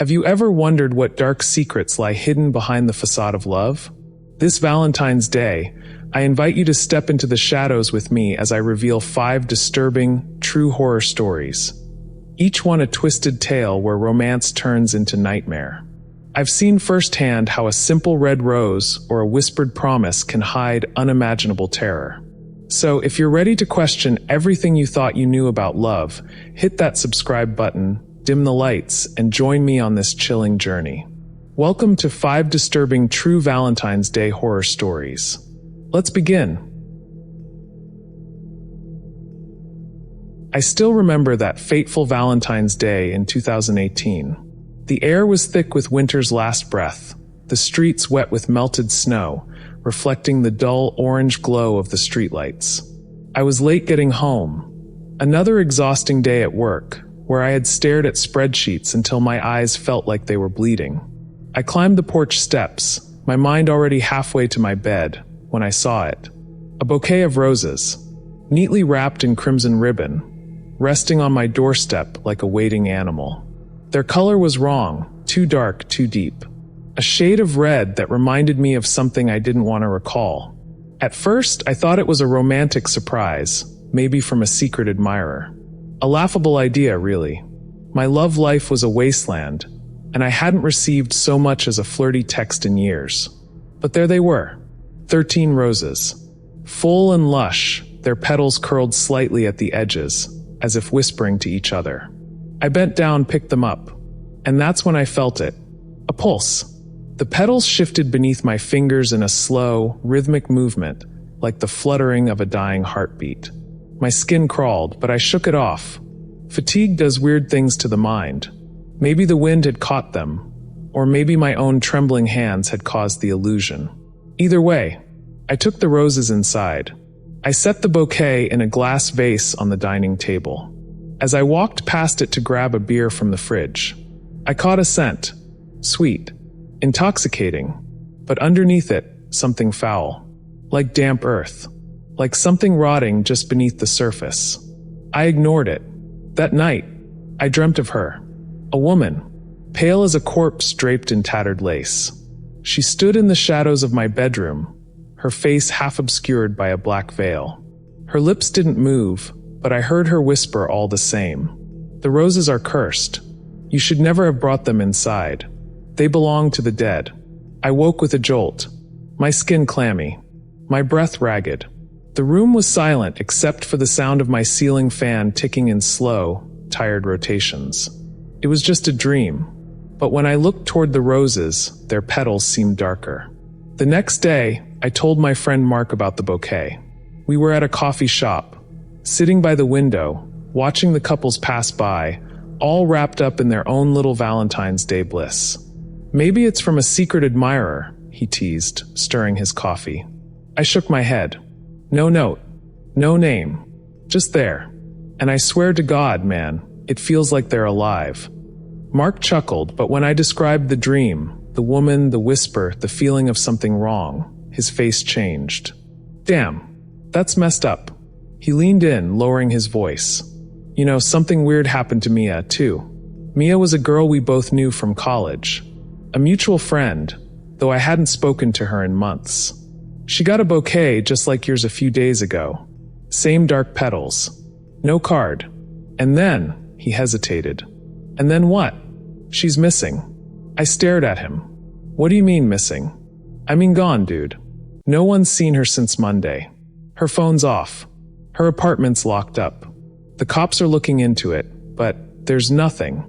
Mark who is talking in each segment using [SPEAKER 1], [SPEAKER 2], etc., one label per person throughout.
[SPEAKER 1] Have you ever wondered what dark secrets lie hidden behind the facade of love? This Valentine's Day, I invite you to step into the shadows with me as I reveal 5 disturbing, true horror stories. Each one a twisted tale where romance turns into nightmare. I've seen firsthand how a simple red rose or a whispered promise can hide unimaginable terror. So if you're ready to question everything you thought you knew about love, hit that subscribe button, dim the lights, and join me on this chilling journey. Welcome to 5 disturbing true Valentine's Day horror stories. Let's begin. I still remember that fateful Valentine's Day in 2018. The air was thick with winter's last breath, the streets wet with melted snow, reflecting the dull orange glow of the streetlights. I was late getting home. Another exhausting day at work, where I had stared at spreadsheets until my eyes felt like they were bleeding. I climbed the porch steps, my mind already halfway to my bed, when I saw it. A bouquet of roses, neatly wrapped in crimson ribbon, resting on my doorstep like a waiting animal. Their color was wrong, too dark, too deep. A shade of red that reminded me of something I didn't want to recall. At first, I thought it was a romantic surprise, maybe from a secret admirer. A laughable idea, really. My love life was a wasteland, and I hadn't received so much as a flirty text in years. But there they were, 13 roses. Full and lush, their petals curled slightly at the edges, as if whispering to each other. I bent down, picked them up, and that's when I felt it. A pulse. The petals shifted beneath my fingers in a slow, rhythmic movement, like the fluttering of a dying heartbeat. My skin crawled, but I shook it off. Fatigue does weird things to the mind. Maybe the wind had caught them, or maybe my own trembling hands had caused the illusion. Either way, I took the roses inside. I set the bouquet in a glass vase on the dining table. As I walked past it to grab a beer from the fridge, I caught a scent. Sweet. Intoxicating. But underneath it, something foul. Like damp earth. Like something rotting just beneath the surface. I ignored it. That night, I dreamt of her. A woman, pale as a corpse draped in tattered lace. She stood in the shadows of my bedroom, her face half obscured by a black veil. Her lips didn't move, but I heard her whisper all the same. "The roses are cursed. You should never have brought them inside. They belong to the dead." I woke with a jolt, my skin clammy, my breath ragged. The room was silent except for the sound of my ceiling fan ticking in slow, tired rotations. It was just a dream, but when I looked toward the roses, their petals seemed darker. The next day, I told my friend Mark about the bouquet. We were at a coffee shop, sitting by the window, watching the couples pass by, all wrapped up in their own little Valentine's Day bliss. "Maybe it's from a secret admirer," he teased, stirring his coffee. I shook my head. No note, no name, just there. And I swear to God, man, it feels like they're alive. Mark chuckled, but when I described the dream, the woman, the whisper, the feeling of something wrong, his face changed. "Damn, that's messed up." He leaned in, lowering his voice. "You know, something weird happened to Mia, too." Mia was a girl we both knew from college. A mutual friend, though I hadn't spoken to her in months. She got a bouquet just like yours a few days ago. Same dark petals. No card. And then, he hesitated. "And then what?" "She's missing." I stared at him. "What do you mean missing?" "I mean gone, dude. No one's seen her since Monday. Her phone's off. Her apartment's locked up. The cops are looking into it, but there's nothing."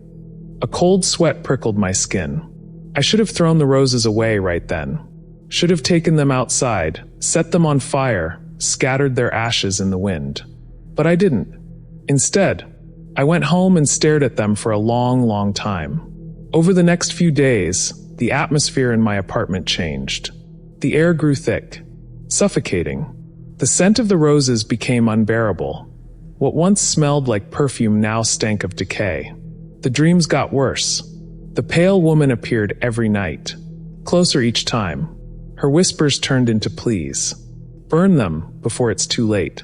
[SPEAKER 1] A cold sweat prickled my skin. I should have thrown the roses away right then. Should have taken them outside, set them on fire, scattered their ashes in the wind. But I didn't. Instead, I went home and stared at them for a long, long time. Over the next few days, the atmosphere in my apartment changed. The air grew thick, suffocating. The scent of the roses became unbearable. What once smelled like perfume now stank of decay. The dreams got worse. The pale woman appeared every night, closer each time. Her whispers turned into pleas. "Burn them before it's too late."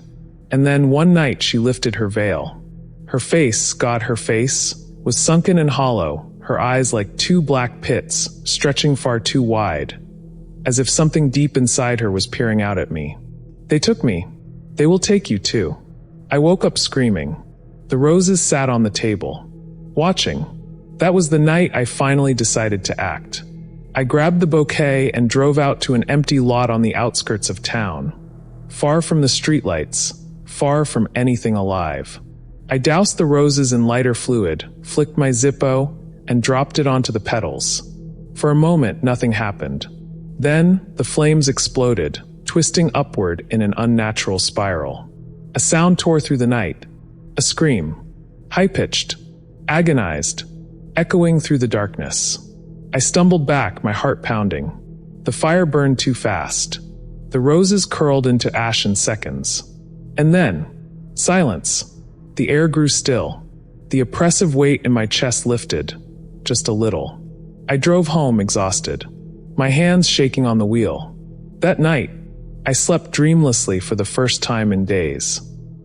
[SPEAKER 1] And then one night she lifted her veil. Her face, God, her face, was sunken and hollow, her eyes like two black pits, stretching far too wide, as if something deep inside her was peering out at me. They took me. They will take you too. I woke up screaming. The roses sat on the table, watching. That was the night I finally decided to act. I grabbed the bouquet and drove out to an empty lot on the outskirts of town, far from the streetlights, far from anything alive. I doused the roses in lighter fluid, flicked my Zippo, and dropped it onto the petals. For a moment, nothing happened. Then, the flames exploded, twisting upward in an unnatural spiral. A sound tore through the night. A scream. High-pitched. Agonized. Echoing through the darkness. I stumbled back, my heart pounding. The fire burned too fast. The roses curled into ash in seconds. And then, silence. The air grew still. The oppressive weight in my chest lifted, just a little. I drove home exhausted, my hands shaking on the wheel. That night, I slept dreamlessly for the first time in days.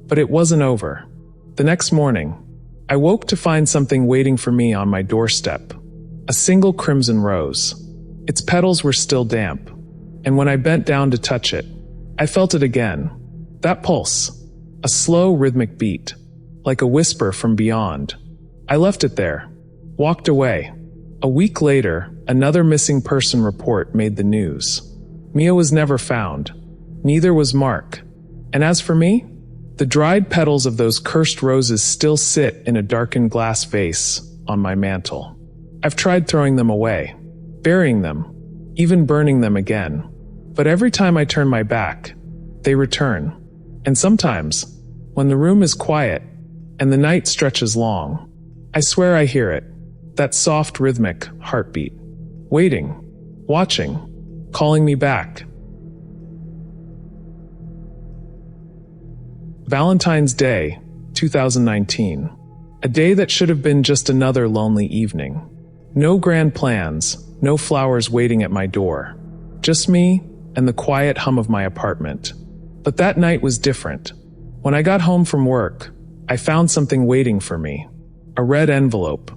[SPEAKER 1] But it wasn't over. The next morning, I woke to find something waiting for me on my doorstep. A single crimson rose. Its petals were still damp, and when I bent down to touch it, I felt it again. That pulse. A slow, rhythmic beat, like a whisper from beyond. I left it there, walked away. A week later, another missing person report made the news. Mia was never found. Neither was Mark. And as for me, the dried petals of those cursed roses still sit in a darkened glass vase on my mantle. I've tried throwing them away, burying them, even burning them again. But every time I turn my back, they return. And sometimes, when the room is quiet and the night stretches long, I swear I hear it, that soft rhythmic heartbeat, waiting, watching, calling me back. Valentine's Day, 2019. A day that should have been just another lonely evening. No grand plans, no flowers waiting at my door. Just me and the quiet hum of my apartment. But that night was different. When I got home from work, I found something waiting for me. A red envelope.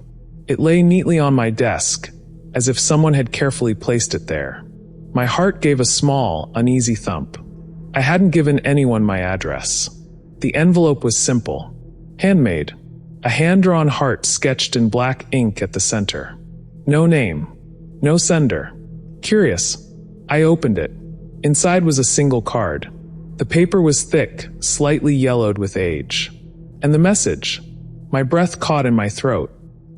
[SPEAKER 1] It lay neatly on my desk, as if someone had carefully placed it there. My heart gave a small, uneasy thump. I hadn't given anyone my address. The envelope was simple. Handmade. A hand-drawn heart sketched in black ink at the center. No name. No sender. Curious. I opened it. Inside was a single card. The paper was thick, slightly yellowed with age. And the message. My breath caught in my throat.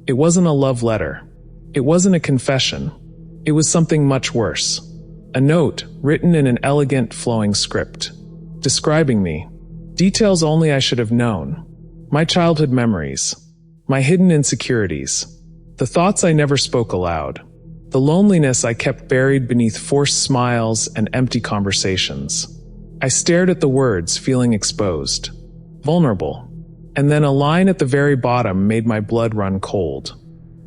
[SPEAKER 1] It wasn't a love letter. It wasn't a confession. It was something much worse. A note written in an elegant, flowing script. Describing me. Details only I should have known. My childhood memories. My hidden insecurities. The thoughts I never spoke aloud. The loneliness I kept buried beneath forced smiles and empty conversations. I stared at the words, feeling exposed. Vulnerable. And then a line at the very bottom made my blood run cold.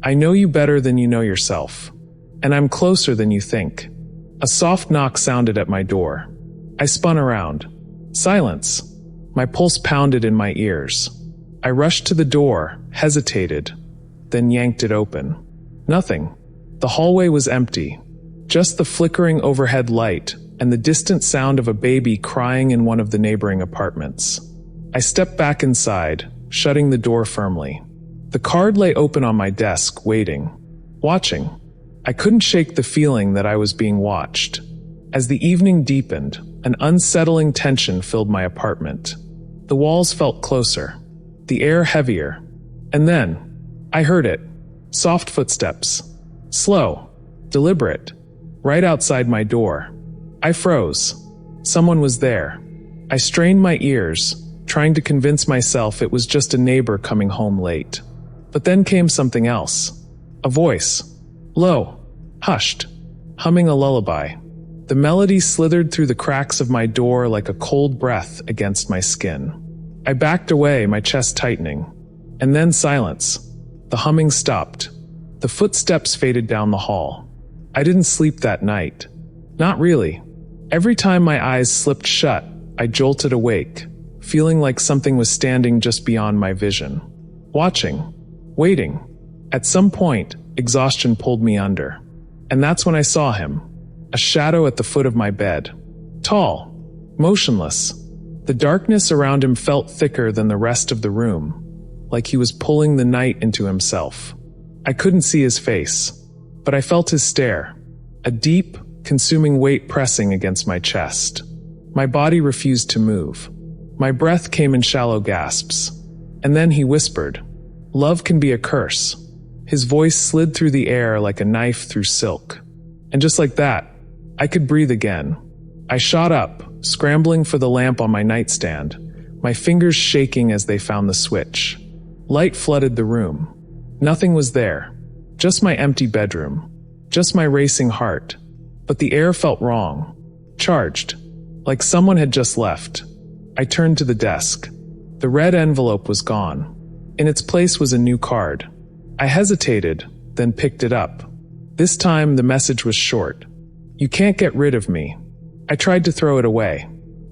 [SPEAKER 1] I know you better than you know yourself. And I'm closer than you think. A soft knock sounded at my door. I spun around. Silence. My pulse pounded in my ears. I rushed to the door, hesitated, then yanked it open. Nothing. The hallway was empty. Just the flickering overhead light and the distant sound of a baby crying in one of the neighboring apartments. I stepped back inside, shutting the door firmly. The card lay open on my desk, waiting. Watching. I couldn't shake the feeling that I was being watched. As the evening deepened, an unsettling tension filled my apartment. The walls felt closer, the air heavier. And then, I heard it. Soft footsteps. Slow. Deliberate. Right outside my door. I froze. Someone was there. I strained my ears, trying to convince myself it was just a neighbor coming home late. But then came something else. A voice. Low. Hushed. Humming a lullaby. The melody slithered through the cracks of my door like a cold breath against my skin. I backed away, my chest tightening. And then silence. The humming stopped. The footsteps faded down the hall. I didn't sleep that night. Not really. Every time my eyes slipped shut, I jolted awake, feeling like something was standing just beyond my vision. Watching. Waiting. At some point, exhaustion pulled me under. And that's when I saw him, a shadow at the foot of my bed. Tall, motionless. The darkness around him felt thicker than the rest of the room, like he was pulling the night into himself. I couldn't see his face, but I felt his stare, a deep, consuming weight pressing against my chest. My body refused to move. My breath came in shallow gasps. And then he whispered, "Love can be a curse." His voice slid through the air like a knife through silk. And just like that, I could breathe again. I shot up, scrambling for the lamp on my nightstand, my fingers shaking as they found the switch. Light flooded the room. Nothing was there. Just my empty bedroom. Just my racing heart. But the air felt wrong. Charged. Like someone had just left. I turned to the desk. The red envelope was gone. In its place was a new card. I hesitated, then picked it up. This time the message was short. "You can't get rid of me." I tried to throw it away.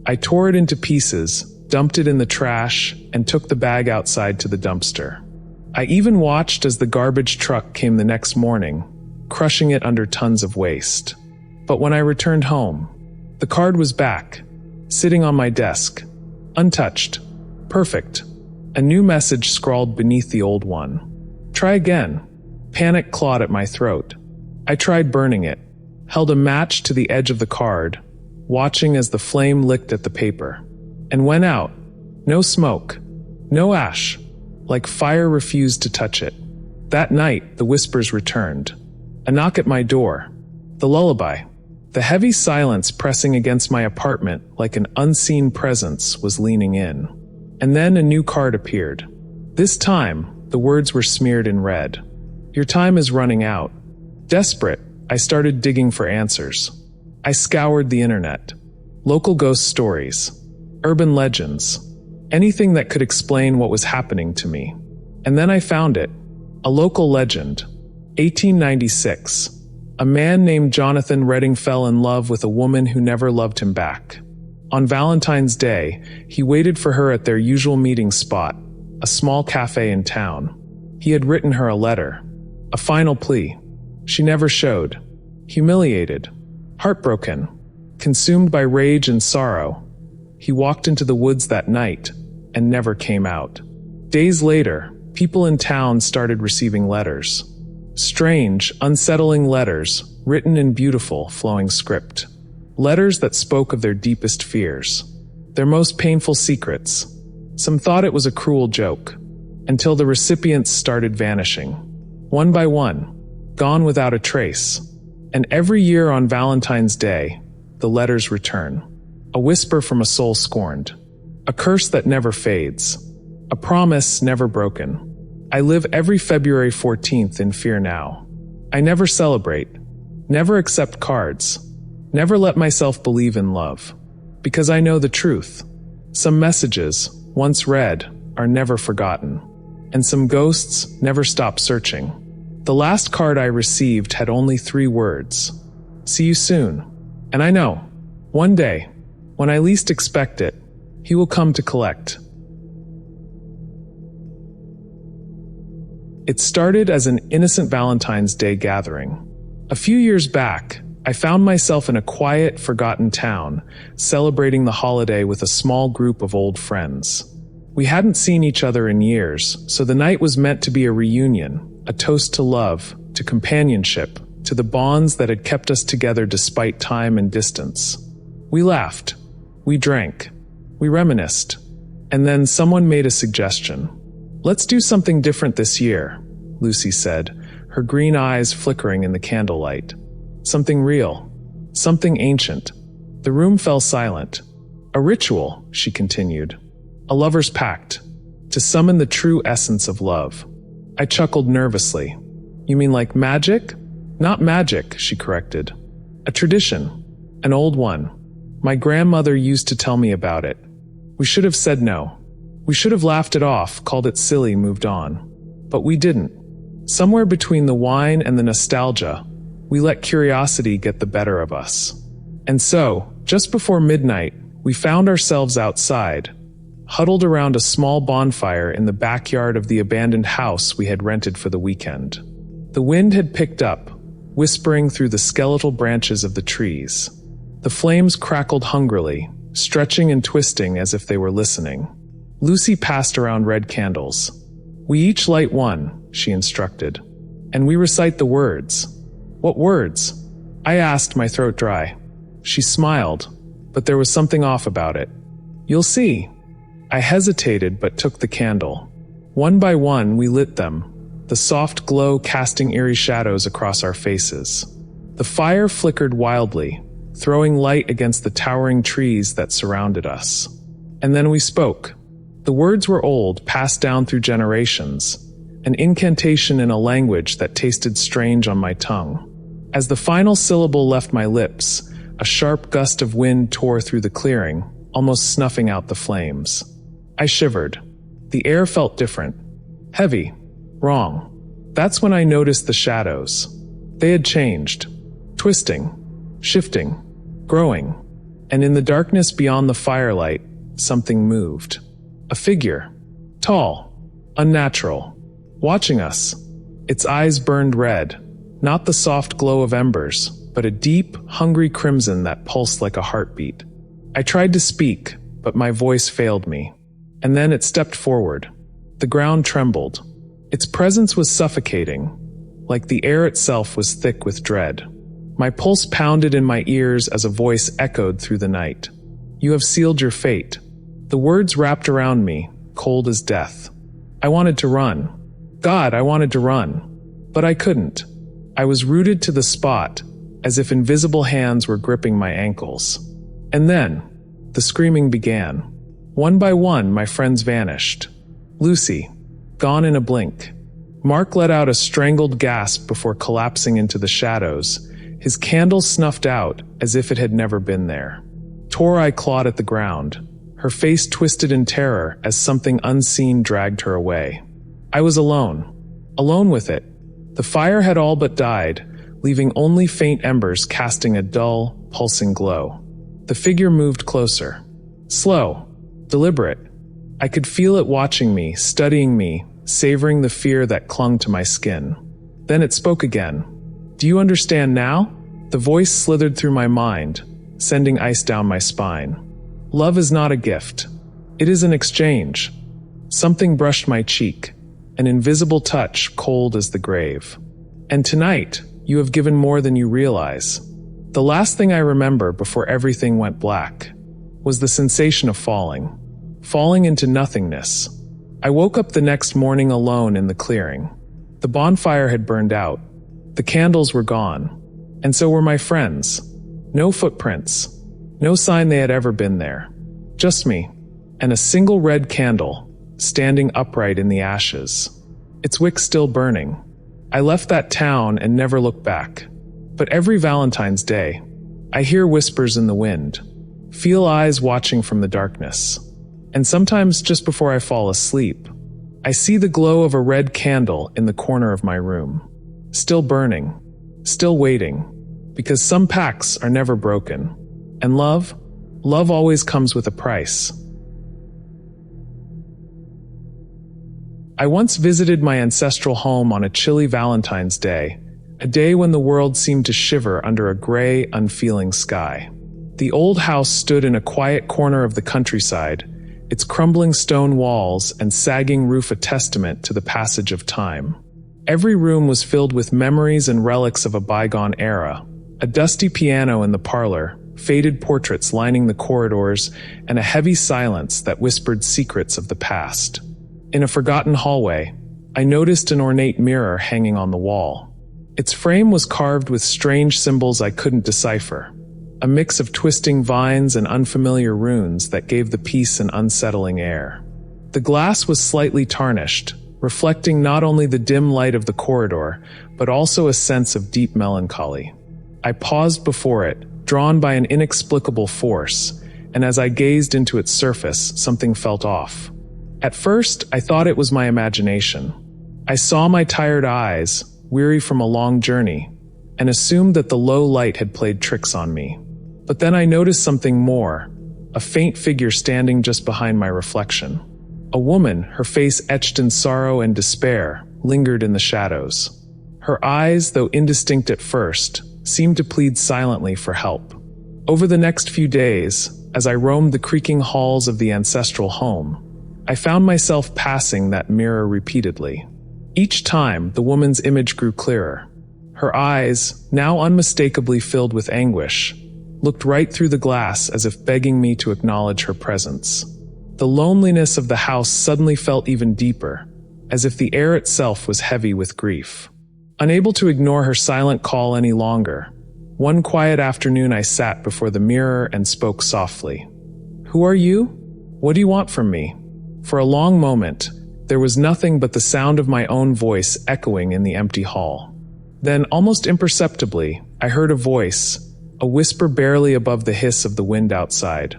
[SPEAKER 1] I tore it into pieces, dumped it in the trash, and took the bag outside to the dumpster. I even watched as the garbage truck came the next morning, crushing it under tons of waste. But when I returned home, the card was back, sitting on my desk, untouched, perfect. A new message scrawled beneath the old one. "Try again." Panic clawed at my throat. I tried burning it, held a match to the edge of the card, watching as the flame licked at the paper, and went out. No smoke, no ash, like fire refused to touch it. That night, the whispers returned. A knock at my door. The lullaby. The heavy silence pressing against my apartment like an unseen presence was leaning in. And then a new card appeared. This time, the words were smeared in red. "Your time is running out." Desperate, I started digging for answers. I scoured the internet. Local ghost stories. Urban legends. Anything that could explain what was happening to me. And then I found it. A local legend. 1896. A man named Jonathan Redding fell in love with a woman who never loved him back. On Valentine's Day, he waited for her at their usual meeting spot, a small cafe in town. He had written her a letter, a final plea. She never showed. Humiliated, heartbroken, consumed by rage and sorrow, he walked into the woods that night and never came out. Days later, people in town started receiving letters. Strange, unsettling letters, written in beautiful, flowing script. Letters that spoke of their deepest fears, their most painful secrets. Some thought it was a cruel joke, until the recipients started vanishing. One by one, gone without a trace. And every year on Valentine's Day, the letters return. A whisper from a soul scorned. A curse that never fades. A promise never broken. I live every February 14th in fear now. I never celebrate, never accept cards, never let myself believe in love. Because I know the truth. Some messages, once read, are never forgotten. And some ghosts never stop searching. The last card I received had only 3 words. "See you soon." And I know, one day, when I least expect it, he will come to collect. It started as an innocent Valentine's Day gathering. A few years back, I found myself in a quiet, forgotten town, celebrating the holiday with a small group of old friends. We hadn't seen each other in years, so the night was meant to be a reunion, a toast to love, to companionship, to the bonds that had kept us together despite time and distance. We laughed. We drank. We reminisced. And then someone made a suggestion. "Let's do something different this year," Lucy said, her green eyes flickering in the candlelight. "Something real. Something ancient." The room fell silent. "A ritual," she continued. "A lover's pact. To summon the true essence of love." I chuckled nervously. "You mean like magic?" "Not magic," she corrected. "A tradition. An old one. My grandmother used to tell me about it. We should have said no. We should have laughed it off, called it silly, moved on. But we didn't. Somewhere between the wine and the nostalgia, we let curiosity get the better of us. And so, just before midnight, we found ourselves outside, huddled around a small bonfire in the backyard of the abandoned house we had rented for the weekend. The wind had picked up, whispering through the skeletal branches of the trees. The flames crackled hungrily, stretching and twisting as if they were listening. Lucy passed around red candles. "We each light one," she instructed. "And we recite the words." "What words?" I asked, my throat dry. She smiled, but there was something off about it. "You'll see." I hesitated but took the candle. One by one we lit them, the soft glow casting eerie shadows across our faces. The fire flickered wildly, throwing light against the towering trees that surrounded us. And then we spoke. The words were old, passed down through generations, an incantation in a language that tasted strange on my tongue. As the final syllable left my lips, a sharp gust of wind tore through the clearing, almost snuffing out the flames. I shivered. The air felt different. Heavy. Wrong. That's when I noticed the shadows. They had changed. Twisting. Shifting. Growing. And in the darkness beyond the firelight, something moved. A figure. Tall. Unnatural. Watching us. Its eyes burned red. Not the soft glow of embers, but a deep, hungry crimson that pulsed like a heartbeat. I tried to speak, but my voice failed me. And then it stepped forward. The ground trembled. Its presence was suffocating, like the air itself was thick with dread. My pulse pounded in my ears as a voice echoed through the night. "You have sealed your fate." The words wrapped around me, cold as death. I wanted to run. God, I wanted to run. But I couldn't. I was rooted to the spot, as if invisible hands were gripping my ankles. And then, the screaming began. One by one, my friends vanished. Lucy, gone in a blink. Mark let out a strangled gasp before collapsing into the shadows, his candle snuffed out as if it had never been there. Tori clawed at the ground, her face twisted in terror as something unseen dragged her away. I was alone. Alone with it. The fire had all but died, leaving only faint embers casting a dull, pulsing glow. The figure moved closer. Slow. Deliberate. I could feel it watching me, studying me, savoring the fear that clung to my skin. Then it spoke again. "Do you understand now?" The voice slithered through my mind, sending ice down my spine. "Love is not a gift. It is an exchange." Something brushed my cheek, an invisible touch cold as the grave. "And tonight, you have given more than you realize." The last thing I remember before everything went black was the sensation of falling into nothingness. I woke up the next morning alone in the clearing. The bonfire had burned out. The candles were gone. And so were my friends. No footprints. No sign they had ever been there. Just me. And a single red candle, standing upright in the ashes. Its wick still burning. I left that town and never looked back. But every Valentine's Day, I hear whispers in the wind. Feel eyes watching from the darkness. And sometimes just before I fall asleep, I see the glow of a red candle in the corner of my room. Still burning. Still waiting. Because some pacts are never broken. And love always comes with a price. I once visited my ancestral home on a chilly Valentine's Day, a day when the world seemed to shiver under a gray, unfeeling sky. The old house stood in a quiet corner of the countryside, its crumbling stone walls and sagging roof a testament to the passage of time. Every room was filled with memories and relics of a bygone era, a dusty piano in the parlor, faded portraits lining the corridors, and a heavy silence that whispered secrets of the past. In a forgotten hallway, I noticed an ornate mirror hanging on the wall. Its frame was carved with strange symbols I couldn't decipher, a mix of twisting vines and unfamiliar runes that gave the piece an unsettling air. The glass was slightly tarnished, reflecting not only the dim light of the corridor, but also a sense of deep melancholy. I paused before it, drawn by an inexplicable force, and as I gazed into its surface, something felt off. At first, I thought it was my imagination. I saw my tired eyes, weary from a long journey, and assumed that the low light had played tricks on me. But then I noticed something more, a faint figure standing just behind my reflection. A woman, her face etched in sorrow and despair, lingered in the shadows. Her eyes, though indistinct at first, seemed to plead silently for help. Over the next few days, as I roamed the creaking halls of the ancestral home, I found myself passing that mirror repeatedly. Each time, the woman's image grew clearer. Her eyes, now unmistakably filled with anguish, looked right through the glass as if begging me to acknowledge her presence. The loneliness of the house suddenly felt even deeper, as if the air itself was heavy with grief. Unable to ignore her silent call any longer, one quiet afternoon I sat before the mirror and spoke softly. "Who are you? What do you want from me?" For a long moment, there was nothing but the sound of my own voice echoing in the empty hall. Then, almost imperceptibly, I heard a voice, a whisper barely above the hiss of the wind outside.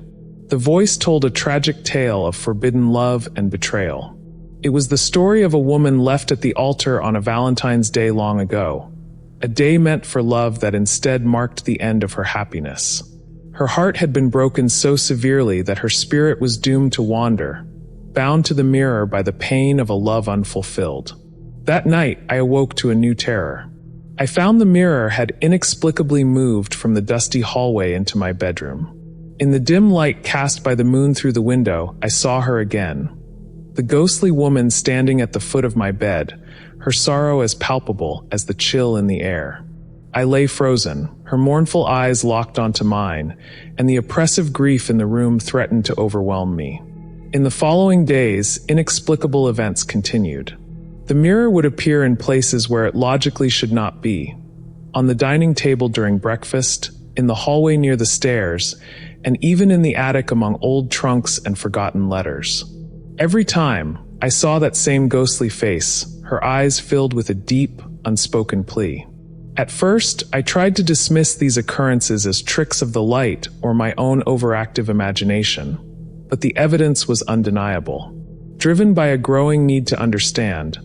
[SPEAKER 1] The voice told a tragic tale of forbidden love and betrayal. It was the story of a woman left at the altar on a Valentine's Day long ago, a day meant for love that instead marked the end of her happiness. Her heart had been broken so severely that her spirit was doomed to wander, bound to the mirror by the pain of a love unfulfilled. That night, I awoke to a new terror. I found the mirror had inexplicably moved from the dusty hallway into my bedroom. In the dim light cast by the moon through the window, I saw her again. The ghostly woman standing at the foot of my bed, her sorrow as palpable as the chill in the air. I lay frozen, her mournful eyes locked onto mine, and the oppressive grief in the room threatened to overwhelm me. In the following days, inexplicable events continued. The mirror would appear in places where it logically should not be. On the dining table during breakfast, in the hallway near the stairs, and even in the attic among old trunks and forgotten letters. Every time, I saw that same ghostly face, her eyes filled with a deep, unspoken plea. At first, I tried to dismiss these occurrences as tricks of the light or my own overactive imagination, but the evidence was undeniable. Driven by a growing need to understand,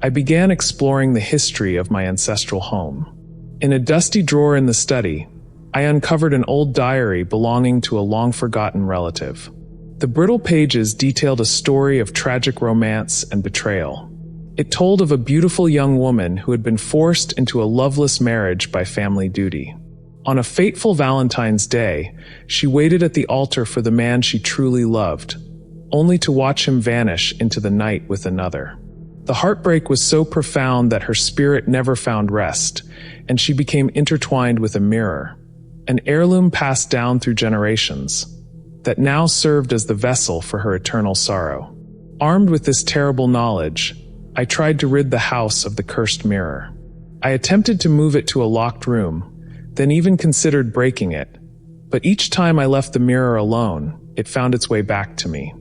[SPEAKER 1] I began exploring the history of my ancestral home. In a dusty drawer in the study, I uncovered an old diary belonging to a long-forgotten relative. The brittle pages detailed a story of tragic romance and betrayal. It told of a beautiful young woman who had been forced into a loveless marriage by family duty. On a fateful Valentine's Day, she waited at the altar for the man she truly loved, only to watch him vanish into the night with another. The heartbreak was so profound that her spirit never found rest, and she became intertwined with a mirror, an heirloom passed down through generations, that now served as the vessel for her eternal sorrow. Armed with this terrible knowledge, I tried to rid the house of the cursed mirror. I attempted to move it to a locked room, then even considered breaking it, but each time I left the mirror alone, it found its way back to me.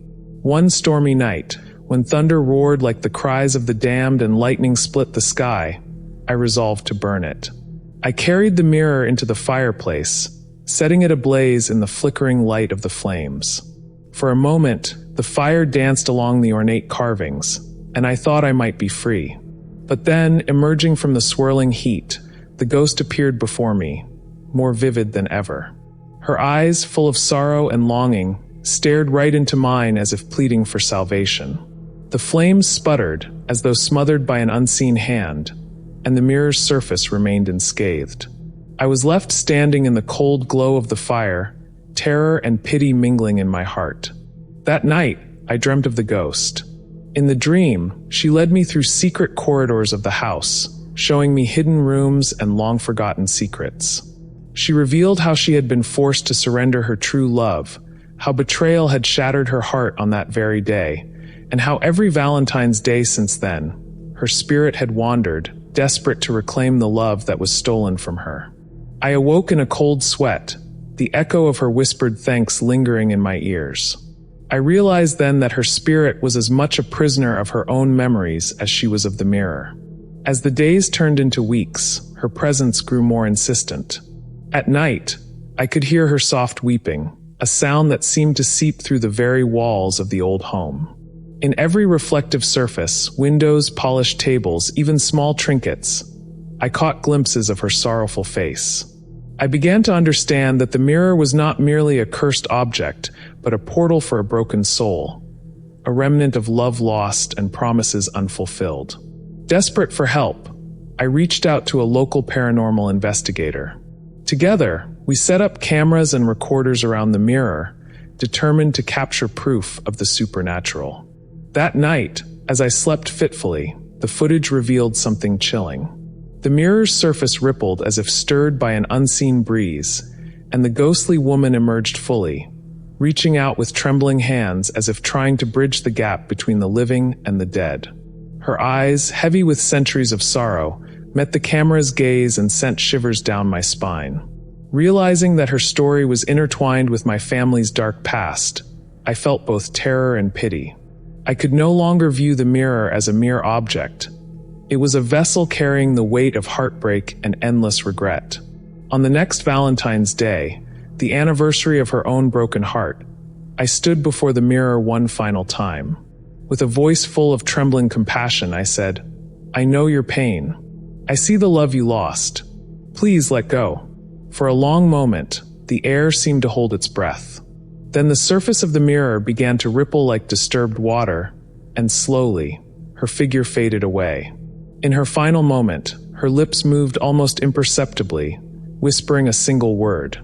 [SPEAKER 1] One stormy night, when thunder roared like the cries of the damned and lightning split the sky, I resolved to burn it. I carried the mirror into the fireplace, setting it ablaze in the flickering light of the flames. For a moment, the fire danced along the ornate carvings, and I thought I might be free. But then, emerging from the swirling heat, the ghost appeared before me, more vivid than ever. Her eyes, full of sorrow and longing, stared right into mine as if pleading for salvation. The flames sputtered, as though smothered by an unseen hand, and the mirror's surface remained unscathed. I was left standing in the cold glow of the fire, terror and pity mingling in my heart. That night, I dreamt of the ghost. In the dream, she led me through secret corridors of the house, showing me hidden rooms and long-forgotten secrets. She revealed how she had been forced to surrender her true love, how betrayal had shattered her heart on that very day, and how every Valentine's Day since then, her spirit had wandered, desperate to reclaim the love that was stolen from her. I awoke in a cold sweat, the echo of her whispered thanks lingering in my ears. I realized then that her spirit was as much a prisoner of her own memories as she was of the mirror. As the days turned into weeks, her presence grew more insistent. At night, I could hear her soft weeping, a sound that seemed to seep through the very walls of the old home. In every reflective surface, windows, polished tables, even small trinkets, I caught glimpses of her sorrowful face. I began to understand that the mirror was not merely a cursed object, but a portal for a broken soul, a remnant of love lost and promises unfulfilled. Desperate for help, I reached out to a local paranormal investigator. Together, we set up cameras and recorders around the mirror, determined to capture proof of the supernatural. That night, as I slept fitfully, the footage revealed something chilling. The mirror's surface rippled as if stirred by an unseen breeze, and the ghostly woman emerged fully, reaching out with trembling hands as if trying to bridge the gap between the living and the dead. Her eyes, heavy with centuries of sorrow, met the camera's gaze and sent shivers down my spine. Realizing that her story was intertwined with my family's dark past, I felt both terror and pity. I could no longer view the mirror as a mere object. It was a vessel carrying the weight of heartbreak and endless regret. On the next Valentine's Day, the anniversary of her own broken heart, I stood before the mirror one final time. With a voice full of trembling compassion, I said, "I know your pain. I see the love you lost. Please let go." For a long moment, the air seemed to hold its breath. Then the surface of the mirror began to ripple like disturbed water, and slowly, her figure faded away. In her final moment, her lips moved almost imperceptibly, whispering a single word,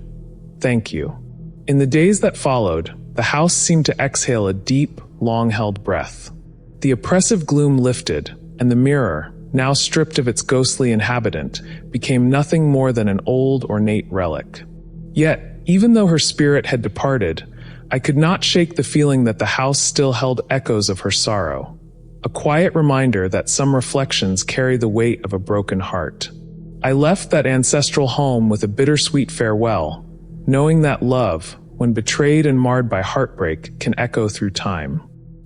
[SPEAKER 1] "Thank you." In the days that followed, the house seemed to exhale a deep, long-held breath. The oppressive gloom lifted, and the mirror, now stripped of its ghostly inhabitant, became nothing more than an old, ornate relic. Yet, even though her spirit had departed, I could not shake the feeling that the house still held echoes of her sorrow, a quiet reminder that some reflections carry the weight of a broken heart. I left that ancestral home with a bittersweet farewell, knowing that love, when betrayed and marred by heartbreak, can echo through time.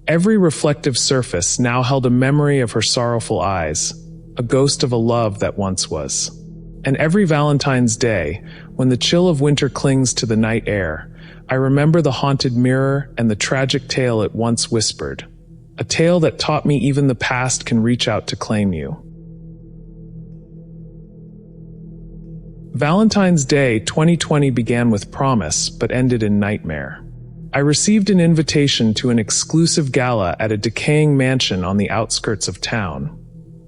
[SPEAKER 1] Every reflective surface now held a memory of her sorrowful eyes, a ghost of a love that once was. And every Valentine's Day, when the chill of winter clings to the night air, I remember the haunted mirror and the tragic tale it once whispered, a tale that taught me even the past can reach out to claim you. Valentine's Day 2020 began with promise but ended in nightmare. I received an invitation to an exclusive gala at a decaying mansion on the outskirts of town,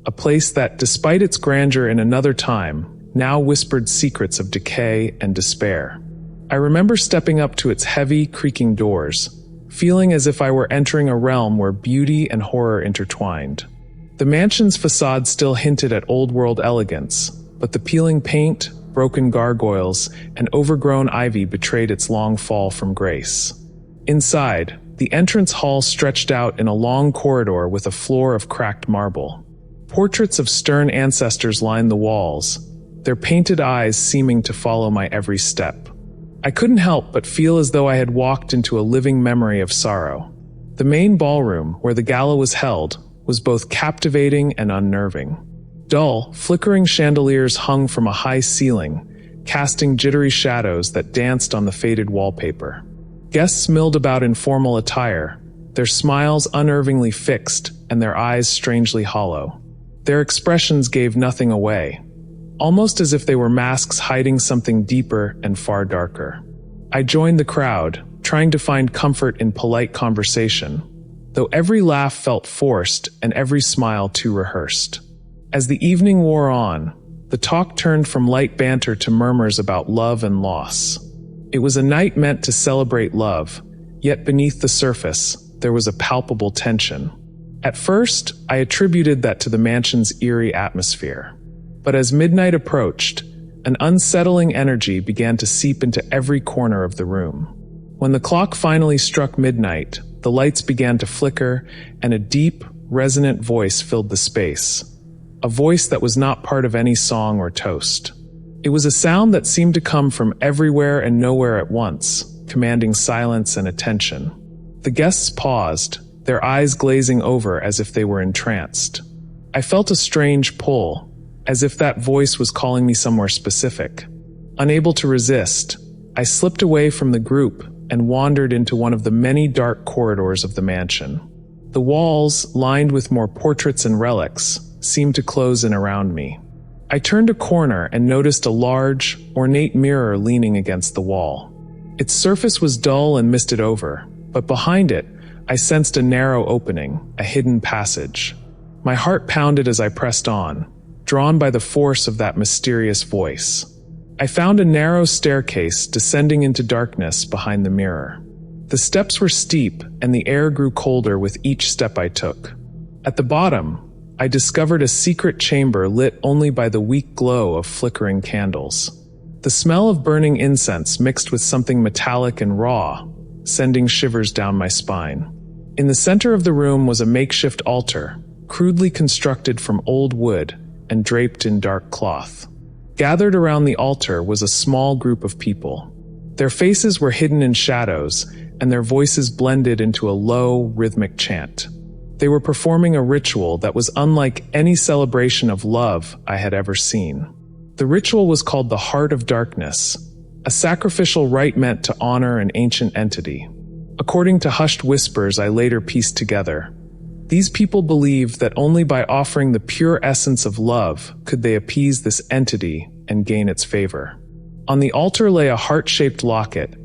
[SPEAKER 1] a place that, despite its grandeur in another time, now whispered secrets of decay and despair. I remember stepping up to its heavy, creaking doors, feeling as if I were entering a realm where beauty and horror intertwined. The mansion's facade still hinted at old-world elegance, but the peeling paint, broken gargoyles, and overgrown ivy betrayed its long fall from grace. Inside, the entrance hall stretched out in a long corridor with a floor of cracked marble. Portraits of stern ancestors lined the walls, their painted eyes seeming to follow my every step. I couldn't help but feel as though I had walked into a living memory of sorrow. The main ballroom, where the gala was held, was both captivating and unnerving. Dull, flickering chandeliers hung from a high ceiling, casting jittery shadows that danced on the faded wallpaper. Guests milled about in formal attire, their smiles unnervingly fixed and their eyes strangely hollow. Their expressions gave nothing away, almost as if they were masks hiding something deeper and far darker. I joined the crowd, trying to find comfort in polite conversation, though every laugh felt forced and every smile too rehearsed. As the evening wore on, the talk turned from light banter to murmurs about love and loss. It was a night meant to celebrate love, yet beneath the surface, there was a palpable tension. At first, I attributed that to the mansion's eerie atmosphere. But as midnight approached, an unsettling energy began to seep into every corner of the room. When the clock finally struck midnight, the lights began to flicker, and a deep, resonant voice filled the space. A voice that was not part of any song or toast. It was a sound that seemed to come from everywhere and nowhere at once, commanding silence and attention. The guests paused, their eyes glazing over as if they were entranced. I felt a strange pull, as if that voice was calling me somewhere specific. Unable to resist, I slipped away from the group and wandered into one of the many dark corridors of the mansion. The walls, lined with more portraits and relics, seemed to close in around me. I turned a corner and noticed a large, ornate mirror leaning against the wall. Its surface was dull and misted over, but behind it, I sensed a narrow opening, a hidden passage. My heart pounded as I pressed on, drawn by the force of that mysterious voice. I found a narrow staircase descending into darkness behind the mirror. The steps were steep, and the air grew colder with each step I took. At the bottom, I discovered a secret chamber lit only by the weak glow of flickering candles. The smell of burning incense mixed with something metallic and raw, sending shivers down my spine. In the center of the room was a makeshift altar, crudely constructed from old wood and draped in dark cloth. Gathered around the altar was a small group of people. Their faces were hidden in shadows, and their voices blended into a low, rhythmic chant. They were performing a ritual that was unlike any celebration of love I had ever seen. The ritual was called the Heart of Darkness, a sacrificial rite meant to honor an ancient entity. According to hushed whispers I later pieced together, these people believed that only by offering the pure essence of love could they appease this entity and gain its favor. On the altar lay a heart-shaped locket,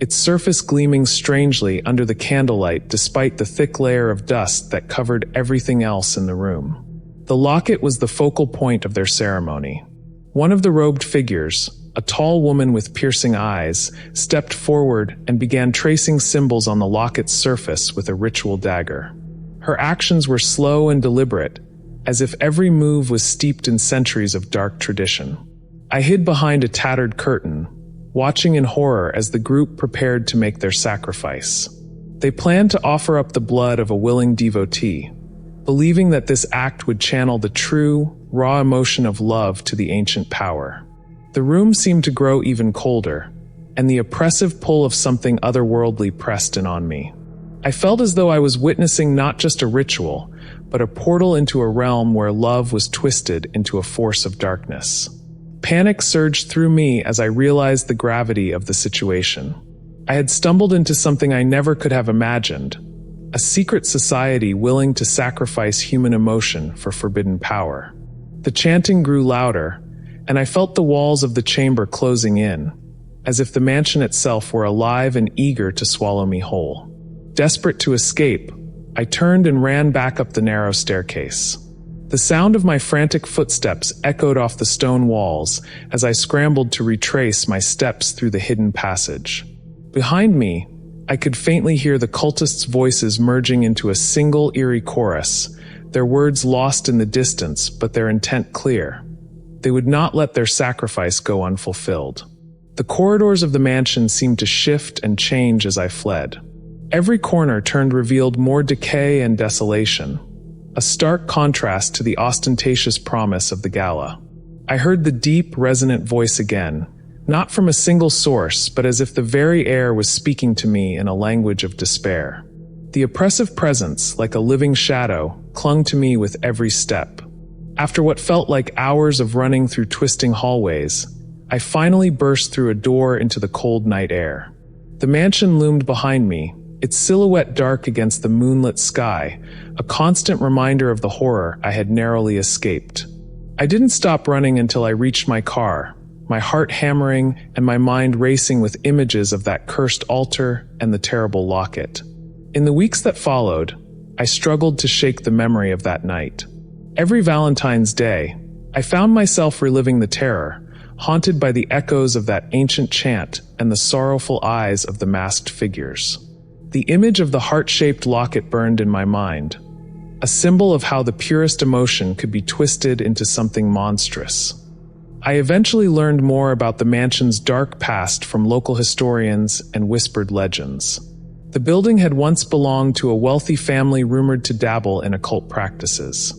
[SPEAKER 1] its surface gleaming strangely under the candlelight despite the thick layer of dust that covered everything else in the room. The locket was the focal point of their ceremony. One of the robed figures, a tall woman with piercing eyes, stepped forward and began tracing symbols on the locket's surface with a ritual dagger. Her actions were slow and deliberate, as if every move was steeped in centuries of dark tradition. I hid behind a tattered curtain, watching in horror as the group prepared to make their sacrifice. They planned to offer up the blood of a willing devotee, believing that this act would channel the true, raw emotion of love to the ancient power. The room seemed to grow even colder, and the oppressive pull of something otherworldly pressed in on me. I felt as though I was witnessing not just a ritual, but a portal into a realm where love was twisted into a force of darkness. Panic surged through me as I realized the gravity of the situation. I had stumbled into something I never could have imagined, a secret society willing to sacrifice human emotion for forbidden power. The chanting grew louder, and I felt the walls of the chamber closing in, as if the mansion itself were alive and eager to swallow me whole. Desperate to escape, I turned and ran back up the narrow staircase. The sound of my frantic footsteps echoed off the stone walls as I scrambled to retrace my steps through the hidden passage. Behind me, I could faintly hear the cultists' voices merging into a single eerie chorus, their words lost in the distance but their intent clear. They would not let their sacrifice go unfulfilled. The corridors of the mansion seemed to shift and change as I fled. Every corner turned revealed more decay and desolation, a stark contrast to the ostentatious promise of the gala. I heard the deep, resonant voice again, not from a single source, but as if the very air was speaking to me in a language of despair. The oppressive presence, like a living shadow, clung to me with every step. After what felt like hours of running through twisting hallways, I finally burst through a door into the cold night air. The mansion loomed behind me, its silhouette dark against the moonlit sky, a constant reminder of the horror I had narrowly escaped. I didn't stop running until I reached my car, my heart hammering and my mind racing with images of that cursed altar and the terrible locket. In the weeks that followed, I struggled to shake the memory of that night. Every Valentine's Day, I found myself reliving the terror, haunted by the echoes of that ancient chant and the sorrowful eyes of the masked figures. The image of the heart-shaped locket burned in my mind, a symbol of how the purest emotion could be twisted into something monstrous. I eventually learned more about the mansion's dark past from local historians and whispered legends. The building had once belonged to a wealthy family rumored to dabble in occult practices.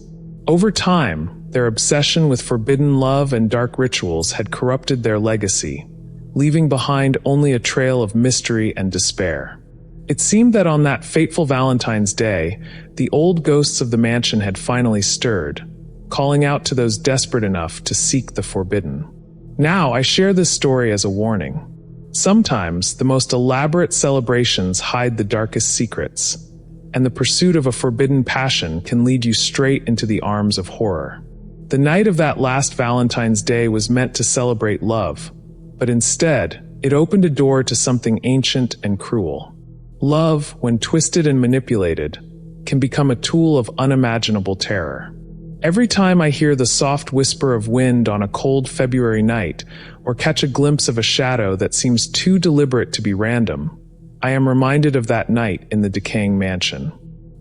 [SPEAKER 1] Over time, their obsession with forbidden love and dark rituals had corrupted their legacy, leaving behind only a trail of mystery and despair. It seemed that on that fateful Valentine's Day, the old ghosts of the mansion had finally stirred, calling out to those desperate enough to seek the forbidden. Now, I share this story as a warning. Sometimes, the most elaborate celebrations hide the darkest secrets, and the pursuit of a forbidden passion can lead you straight into the arms of horror. The night of that last Valentine's Day was meant to celebrate love, but instead, it opened a door to something ancient and cruel. Love, when twisted and manipulated, can become a tool of unimaginable terror. Every time I hear the soft whisper of wind on a cold February night, or catch a glimpse of a shadow that seems too deliberate to be random, I am reminded of that night in the decaying mansion.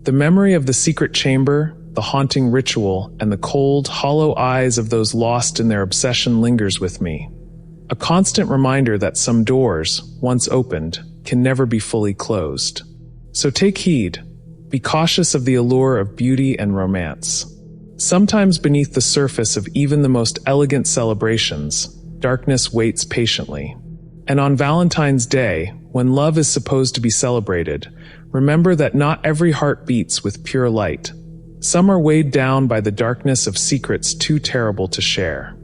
[SPEAKER 1] The memory of the secret chamber, the haunting ritual, and the cold, hollow eyes of those lost in their obsession lingers with me. A constant reminder that some doors, once opened, can never be fully closed. So take heed. Be cautious of the allure of beauty and romance. Sometimes beneath the surface of even the most elegant celebrations, darkness waits patiently. And on Valentine's Day, when love is supposed to be celebrated, remember that not every heart beats with pure light. Some are weighed down by the darkness of secrets too terrible to share.